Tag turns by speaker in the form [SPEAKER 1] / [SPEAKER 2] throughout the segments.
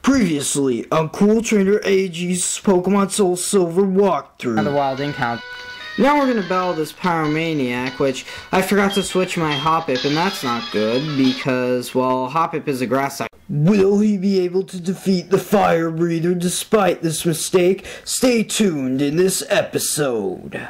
[SPEAKER 1] Previously on Cool Trainer AG's Pokemon Soulsilver walkthrough.
[SPEAKER 2] The wild encounter.
[SPEAKER 1] Now we're gonna battle this Pyromaniac, which I forgot to switch my Hoppip, and that's not good because, well, Hoppip is a grass type. Will he be able to defeat the Fire Breather despite this mistake? Stay tuned in this episode.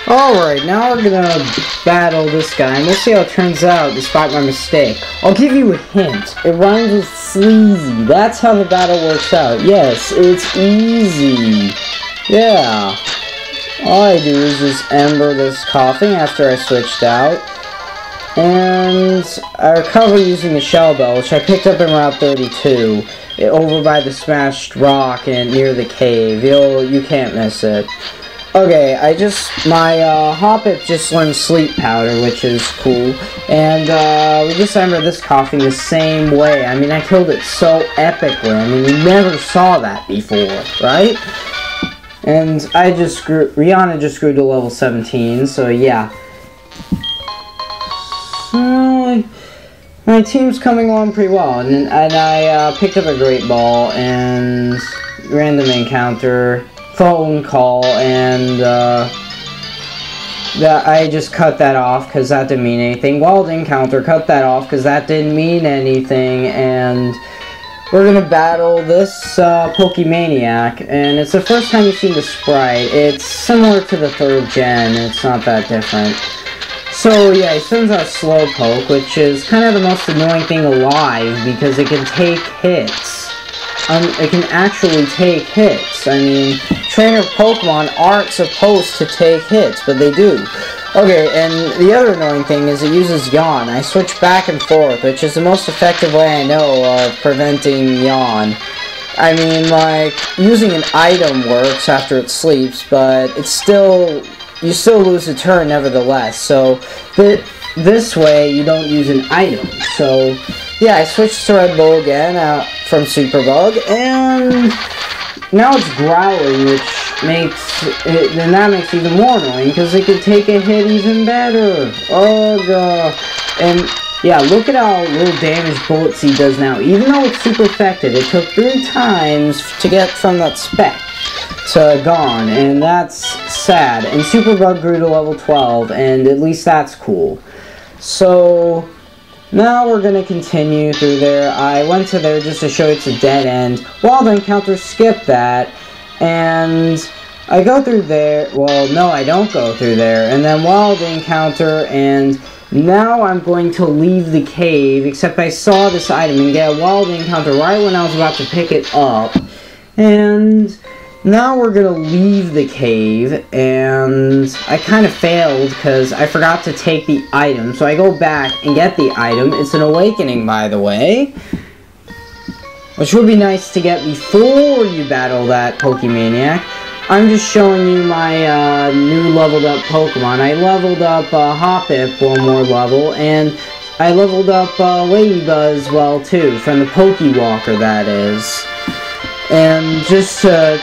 [SPEAKER 1] Alright, now we're gonna battle this guy, and we'll see how it turns out, despite my mistake. I'll give you a hint. It rhymes with sleazy. That's how the battle works out. Yes, it's easy. Yeah. All I do is just ember this coughing after I switched out. And I recover using the Shell Bell, which I picked up in Route 32. Over by the smashed rock and near the cave. You can't miss it. Okay, my Hoppip just learned Sleep Powder, which is cool, and we just remember this coughing the same way. I mean, I killed it so epically. I mean, we never saw that before, right? And Rihanna just grew to level 17, so yeah. So, my team's coming along pretty well, and I picked up a Great Ball, and random encounter, phone call, and I just cut that off because that didn't mean anything. Wild encounter, cut that off because that didn't mean anything, and we're gonna battle this Pokemaniac, and it's the first time you've seen the sprite. It's similar to the 3rd gen, it's not that different. So yeah, he sends out Slowpoke, which is kind of the most annoying thing alive because it can take hits. It can actually take hits. I mean, trainer Pokemon aren't supposed to take hits, but they do. Okay, and the other annoying thing is it uses Yawn. I switch back and forth, which is the most effective way I know of preventing Yawn. I mean, like, using an item works after it sleeps, but you still lose a turn nevertheless. So, this way, you don't use an item. So, yeah, I switched to Red Bull again from Superbug, and now it's growling, which makes it, and that makes it even more annoying because it can take a hit even better. Oh god! And yeah, look at how little damage Bullet Seed does now. Even though it's super effective, it took 3 times to get from that spec to gone, and that's sad. And Superbug grew to level 12, and at least that's cool. So now we're going to continue through there. I went to there just to show it's a dead end. Wild encounter, skip that. And I go through there. Well, no, I don't go through there. And then wild encounter, and now I'm going to leave the cave, except I saw this item and get a wild encounter right when I was about to pick it up. And now we're gonna leave the cave, and I kind of failed because I forgot to take the item, so I go back and get the item. It's an awakening, by the way, which would be nice to get before you battle that Pokemaniac. I'm just showing you my new leveled up Pokemon. I leveled up Hoppip 1 more level, and I leveled up Ladybuzz well too, from the Pokewalker, that is. And just to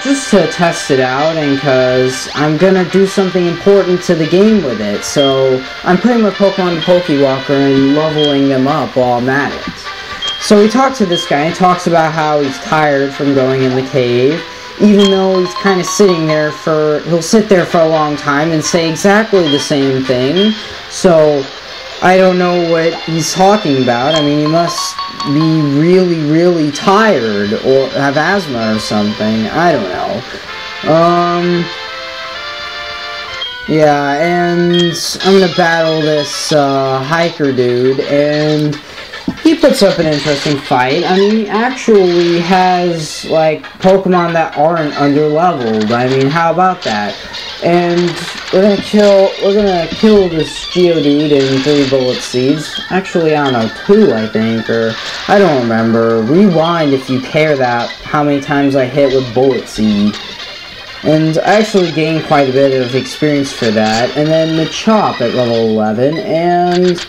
[SPEAKER 1] test it out, and because I'm gonna do something important to the game with it, so I'm putting my Pokemon in the Pokewalker and leveling them up while I'm at it. So we talk to this guy, and he talks about how he's tired from going in the cave, even though he's kind of sitting there he'll sit there for a long time and say exactly the same thing. So I don't know what he's talking about. I mean, he must be really, really tired, or have asthma or something. I don't know. Yeah, and I'm gonna battle this hiker dude, and he puts up an interesting fight. I mean, he actually has, like, Pokemon that aren't underleveled. I mean, how about that? And we're gonna kill this Geodude in 3 Bullet Seeds. Actually, I don't know, 2 I think, or I don't remember. Rewind if you care that how many times I hit with Bullet Seed. And I actually gained quite a bit of experience for that. And then Machop at level 11, and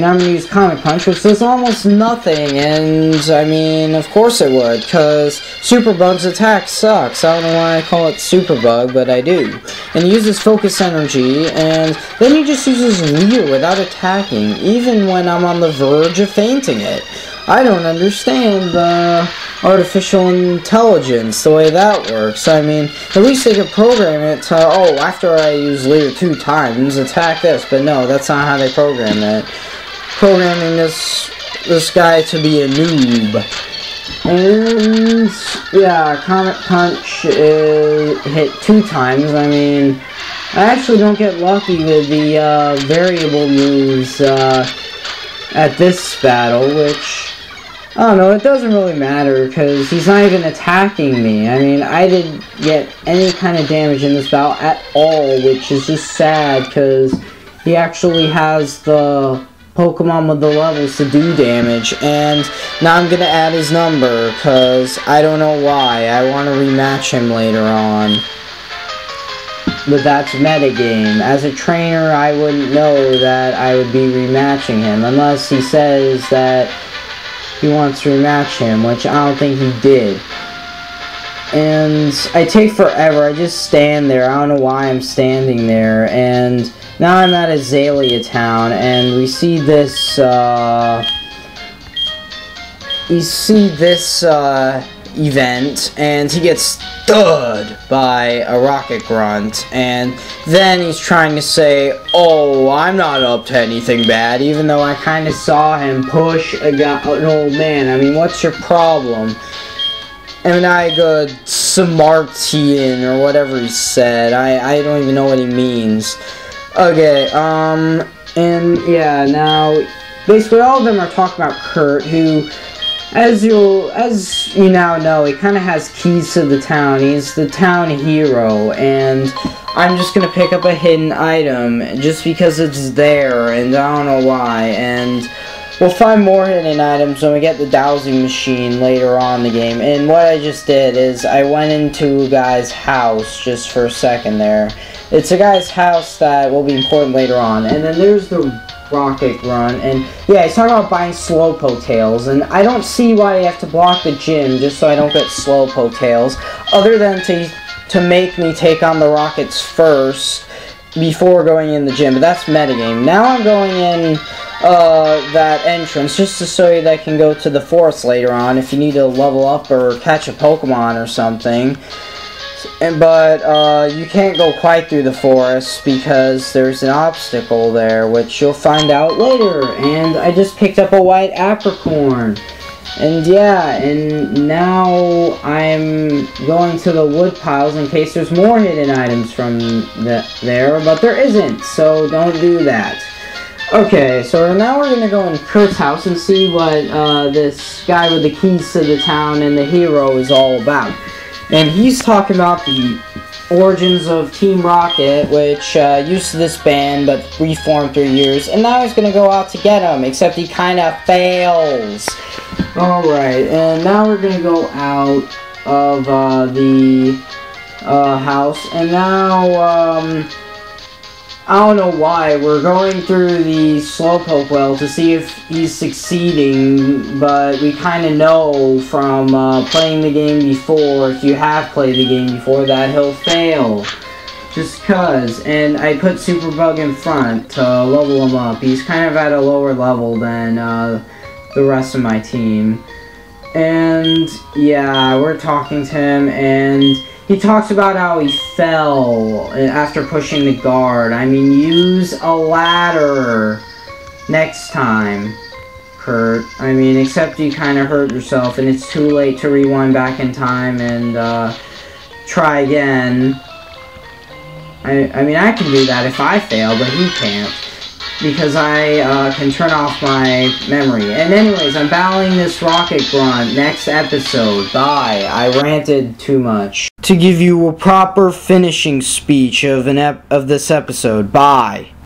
[SPEAKER 1] I'm gonna use Comic Punch, which does almost nothing, and I mean, of course it would, because Superbug's attack sucks. I don't know why I call it Superbug, but I do. And he uses focus energy, and then he just uses Leer without attacking, even when I'm on the verge of fainting it. I don't understand the artificial intelligence, the way that works. I mean, at least they could program it to, oh, after I use Leer 2 times, attack this. But no, that's not how they program it. Programming this guy to be a noob. And yeah, Comet Punch hit 2 times. I mean, I actually don't get lucky with the variable moves at this battle, which, I don't know, it doesn't really matter because he's not even attacking me. I mean, I didn't get any kind of damage in this battle at all, which is just sad because he actually has the Pokemon with the levels to do damage, and now I'm gonna add his number because I don't know why. I want to rematch him later on, but that's metagame. As a trainer, I wouldn't know that I would be rematching him unless he says that he wants to rematch him, which I don't think he did. And I take forever. I just stand there. I don't know why I'm standing there. And now I'm at Azalea Town, and we see this, event, and he gets stud by a rocket grunt, and then he's trying to say, oh, I'm not up to anything bad, even though I kind of saw him push an old man. I mean, what's your problem? And I go, Samartian, or whatever he said. I don't even know what he means. Okay, and yeah, now, basically all of them are talking about Kurt, who, as you now know, he kind of has keys to the town. He's the town hero, and I'm just gonna pick up a hidden item, just because it's there, and I don't know why, and we'll find more hidden items when we get the dowsing machine later on in the game. And what I just did is I went into a guy's house just for a second there. It's a guy's house that will be important later on. And then there's the rocket run. And yeah, he's talking about buying Slowpoke tails. And I don't see why you have to block the gym just so I don't get Slowpoke tails. Other than to make me take on the rockets first before going in the gym. But that's metagame. Now I'm going in that entrance just to show you that I can go to the forest later on if you need to level up or catch a Pokemon or something. But you can't go quite through the forest because there's an obstacle there, which you'll find out later. And I just picked up a white apricorn. And yeah, and now I'm going to the wood piles in case there's more hidden items from there, but there isn't, so don't do that. Okay, so now we're gonna go in Kurt's house and see what this guy with the keys to the town and the hero is all about. And he's talking about the origins of Team Rocket, which used to disband but reformed through years, and now he's gonna go out to get him, except he kinda fails. Alright, and now we're gonna go out of the house, and now I don't know why, we're going through the Slowpoke well to see if he's succeeding, but we kind of know from playing the game before, if you have played the game before, that he'll fail. Just cuz. And I put Superbug in front to level him up. He's kind of at a lower level than the rest of my team. And yeah, we're talking to him, and he talks about how he fell after pushing the guard. I mean, use a ladder next time, Kurt. I mean, except you kind of hurt yourself, and it's too late to rewind back in time and try again. I mean, I can do that if I fail, but he can't, because I can turn off my memory. And anyways, I'm battling this rocket grunt next episode. Bye. I ranted too much. To give you a proper finishing speech of this episode. Bye.